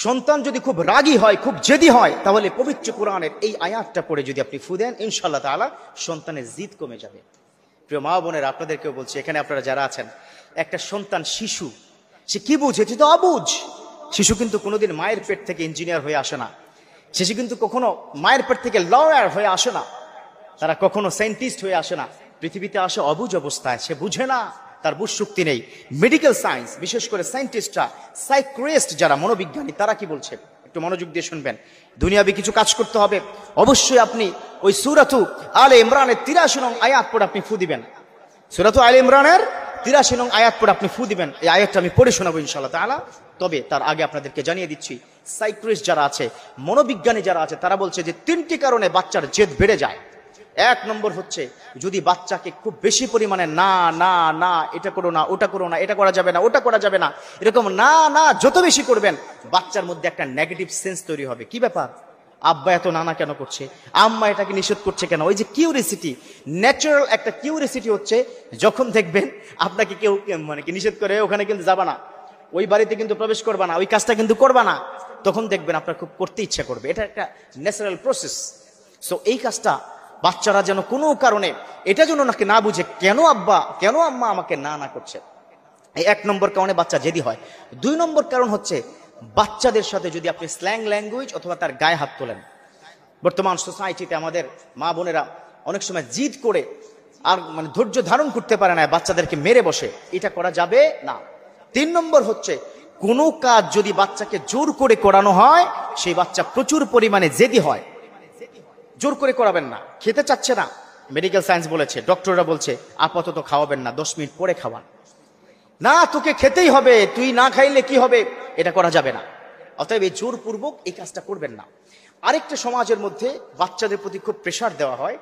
সন্তান যদি খুব রাগী হয়, খুব জেদি হয়, তাহলে পবিত্র কোরআনের এই আয়াতটা পড়ে যদি আপনি ফু দেন, ইনশাআল্লাহ তাআলা সন্তানের জিদ কমে যাবে। প্রিয় মা বোনের, আপনাদেরকেও বলছি, এখানে আপনারা যারা আছেন, একটা সন্তান শিশু, সে কি বুঝে? সে তো অবুঝ। শিশু কিন্তু কোনোদিন মায়ের পেট থেকে ইঞ্জিনিয়ার হয়ে আসে না। শিশু কিন্তু কখনো মায়ের পেট থেকে লয়ার হয়ে আসে না। তারা কখনো সায়েন্টিস্ট হয়ে আসে না। পৃথিবীতে আসে অবুঝ অবস্থায়, সে বুঝে না, তার বুঝ শক্তি নেই। মেডিকেল সায়েন্স, বিশেষ করে সায়েন্টিস্টরা, সাইক্রিস্ট যারা মনোবিজ্ঞানী, তারা কি বলছে একটু মনোযোগ দিয়ে শুনবেন। দুনিয়াবি কিছু কাজ করতে হবে, অবশ্যই আপনি ওই সূরাতু আলে ইমরানের 83 নং আয়াত পড়ে আপনি ফু দিবেন। সূরাতু আলে ইমরানের 83 নং আয়াত পড়ে আপনি ফু দিবেন। এই আয়াতটা আমি পড়ে শোনাবো ইনশাআল্লাহ তাআলা। তবে তার আগে আপনাদেরকে জানিয়ে দিচ্ছি, সাইক্রিস্ট যারা আছে, মনোবিজ্ঞানী যারা আছে, তারা বলছে যে 3টি কারণে বাচ্চার জেদ বেড়ে যায়। 1 নম্বর হচ্ছে, যদি বাচ্চাকে খুব বেশি পরিমাণে না না না, এটা করো না, ওটা করো না, এটা করা যাবে না, ওটা করা যাবে না, এরকম না না যত বেশি করবেন, বাচ্চার মধ্যে একটা নেগেটিভ সেন্স তৈরি হবে। কি ব্যাপার, আব্বা এত নানা কেন করছে, আম্মা এটাকে নিষেধ করছে কেন? ওই যে কিউরিসিটি, ন্যাচারাল একটা কিউরিসিটি হচ্ছে। যখন দেখবেন আপনাকে কেউ মানে কি নিষেধ করে, ওখানে কিন্তু যাবা না, ওই বাড়িতে কিন্তু প্রবেশ করবা না, ওই কাজটা কিন্তু করবা না, তখন দেখবেন আপনার খুব করতে ইচ্ছা করবে। এটা একটা ন্যাচারাল প্রসেস। সো এই কাজটা বাচ্চারা যেন কোনো কারণে এটা যেন নাকি না বুঝে, কেন আব্বা কেন আম্মা আমাকে না না করছে। এই 1 নম্বর কারণে বাচ্চা জেদি হয়। 2 নম্বর কারণ হচ্ছে, বাচ্চাদের সাথে যদি আপনি স্ল্যাং ল্যাঙ্গুয়েজ অথবা তার গায়ে হাত তোলেন। বর্তমান সোসাইটিতে আমাদের মা বোনেরা অনেক সময় জিদ করে আর মানে ধৈর্য ধারণ করতে পারে না, বাচ্চাদেরকে মেরে বসে। এটা করা যাবে না। 3 নম্বর হচ্ছে, কোনো কাজ যদি বাচ্চাকে জোর করে করানো হয়, সেই বাচ্চা প্রচুর পরিমাণে জেদি হয়। জোর করে করাবেন না, খেতে চাচ্ছে না, মেডিকেল সায়েন্স বলেছে, ডক্টররা বলছে আপাতত খাওয়াবেন না, 10 মিনিট পরে খাওয়ান। না, তোকে খেতেই হবে, তুই না খাইলে কি হবে, এটা করা যাবে না। অতএব এই জোরপূর্বক এই কাজটা করবেন না। আরেকটা সমাজের মধ্যে বাচ্চাদের প্রতি খুব প্রেশার দেওয়া হয়,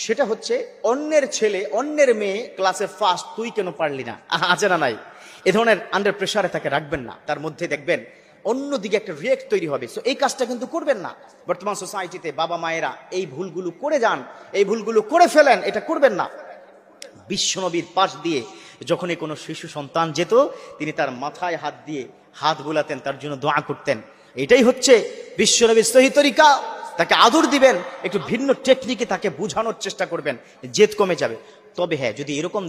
সেটা হচ্ছে অন্যের ছেলে অন্যের মেয়ে ক্লাসে ফার্স্ট, তুই কেন পারলি না, আছে না নাই? এ ধরনের আন্ডার প্রেশারে তাকে রাখবেন না, তার মধ্যে দেখবেন অন্যদিকে একটা রিয়েক্ট তৈরি হবে। সো এই কাজটা কিন্তু করবেন না। বর্তমান সোসাইটিতে বাবা মায়েরা এই ভুলগুলো করে যান, এই ভুলগুলো করে ফেলেন, এটা করবেন না। বিশ্বনবীর পাশ দিয়ে যখনই কোনো শিশু সন্তান যেত, তিনি তার মাথায় হাত দিয়ে হাত বোলাতেন, তার জন্য দোয়া করতেন। এটাই হচ্ছে বিশ্বনবীর সহি তরিকা। তাকে আদর দিবেন, একটু ভিন্ন টেকনিকে তাকে বোঝানোর চেষ্টা করবেন, জেদ কমে যাবে। তবে হ্যাঁ, যদি এরকম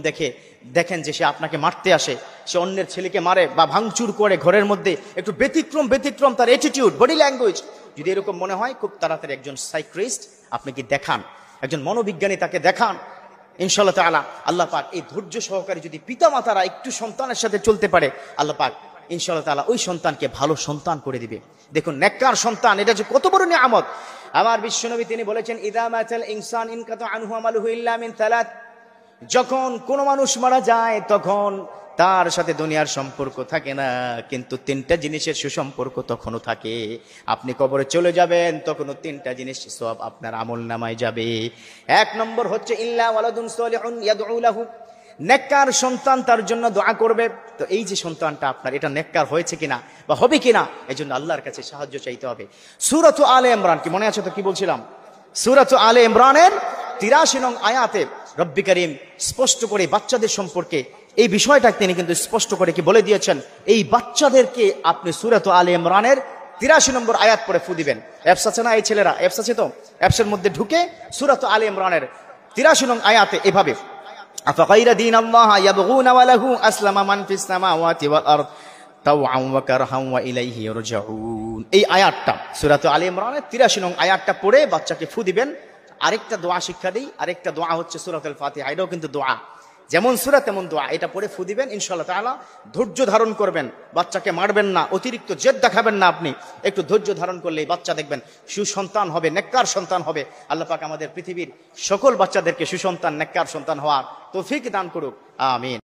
দেখেন যে সে আপনাকে মারতে আসে, সে অন্যের ছেলেকে মারে বা ভাঙচুর করে ঘরের মধ্যে, একটু ব্যতিক্রম তার অ্যাটিটিউড, বডি ল্যাঙ্গুয়েজ, যদি এরকম মনে হয়, খুব তাড়াতাড়ি একজন সাইক্রিস্ট আপনি কি দেখান, একজন মনোবিজ্ঞানী তাকে দেখান। ইনশাআল্লাহ তাআলা আল্লাহ পাক এই ধৈর্য সহকারে যদি পিতামাতারা একটু সন্তানের সাথে চলতে পারে, আল্লাহ পাক ইনশাআল্লাহ তাআলা ওই সন্তানকে ভালো সন্তান করে দিবে। দেখুন, নেককার সন্তান, এটা যে কত বড় নিয়ামত। আমার বিশ্বনবী তিনি বলেছেন, ইযা মাতাল ইনসান ইনকাতা আনহু আমালুহু ইল্লা মিন সালাত। যখন কোনো মানুষ মারা যায়, তখন তার সাথে দুনিয়ার সম্পর্ক থাকে না, কিন্তু 3টা জিনিসের সুসম্পর্ক তখনও থাকে। আপনি কবরে চলে যাবেন, তখনও 3টা জিনিস সব আপনার আমল নামায় যাবে। 1 নম্বর হচ্ছে, ইল্লা ওয়ালাদুন সালিহুন ইয়াদউ লাহু, নেককার সন্তান তার জন্য দোয়া করবে। তো এই যে সন্তানটা আপনার, এটা নেককার হয়েছে কিনা বা হবে কিনা, এজন্য আল্লাহর কাছে সাহায্য চাইতে হবে। সূরাতু আলে ইমরান, কি মনে আছে তো কি বলছিলাম? সূরাতু আলে ইমরানের 83 নং আয়াতে রব্বি করিম স্পষ্ট করে বাচ্চাদের সম্পর্কে এই বিষয়টা তিনি কিন্তু স্পষ্ট করে কি বলে দিয়েছেন, এই বাচ্চাদেরকে আপনি সূরাতু আলে ইমরানের 83 নম্বর আয়াত পড়ে ফু দিবেন। অ্যাপস আছে না এই ছেলেরা? অ্যাপস আছে তো? অ্যাপসের মধ্যে ঢুকে সূরাতু আলে ইমরানের 83 নং আয়াতে এভাবে, আফাগাইরা দীনাল্লাহ ইয়াবগুনা ওয়া লাহু আসলামা মান ফিস সামাওয়াতি ওয়াল আরদ তাওআন ওয়া কারহান ওয়া ইলাইহি ইরজাউন। এই আয়াতটা সূরাতু আলে ইমরানের 83 নং আয়াতটা পড়ে বাচ্চাকে ফু দিবেন। আরেকটা দোয়া শিক্ষা দেই, আরেকটা দোয়া হচ্ছে সূরাতুল ফাতিহা। এটাও কিন্তু দোয়া, যেমন সূরা তেমন দোয়া। এটা পড়ে ফু দিবেন, ইনশাআল্লাহ তাআলা ধৈর্য ধারণ করবেন, বাচ্চাকে মারবেন না, অতিরিক্ত জেদ দেখাবেন না। আপনি একটু ধৈর্য ধারণ করলেই বাচ্চা দেখবেন সুসন্তান হবে, নেককার সন্তান হবে। আল্লাহ পাক আমাদের পৃথিবীর সকল বাচ্চাদেরকে সুসন্তান, নেককার সন্তান হওয়ার তৌফিক দান করুক, আমিন।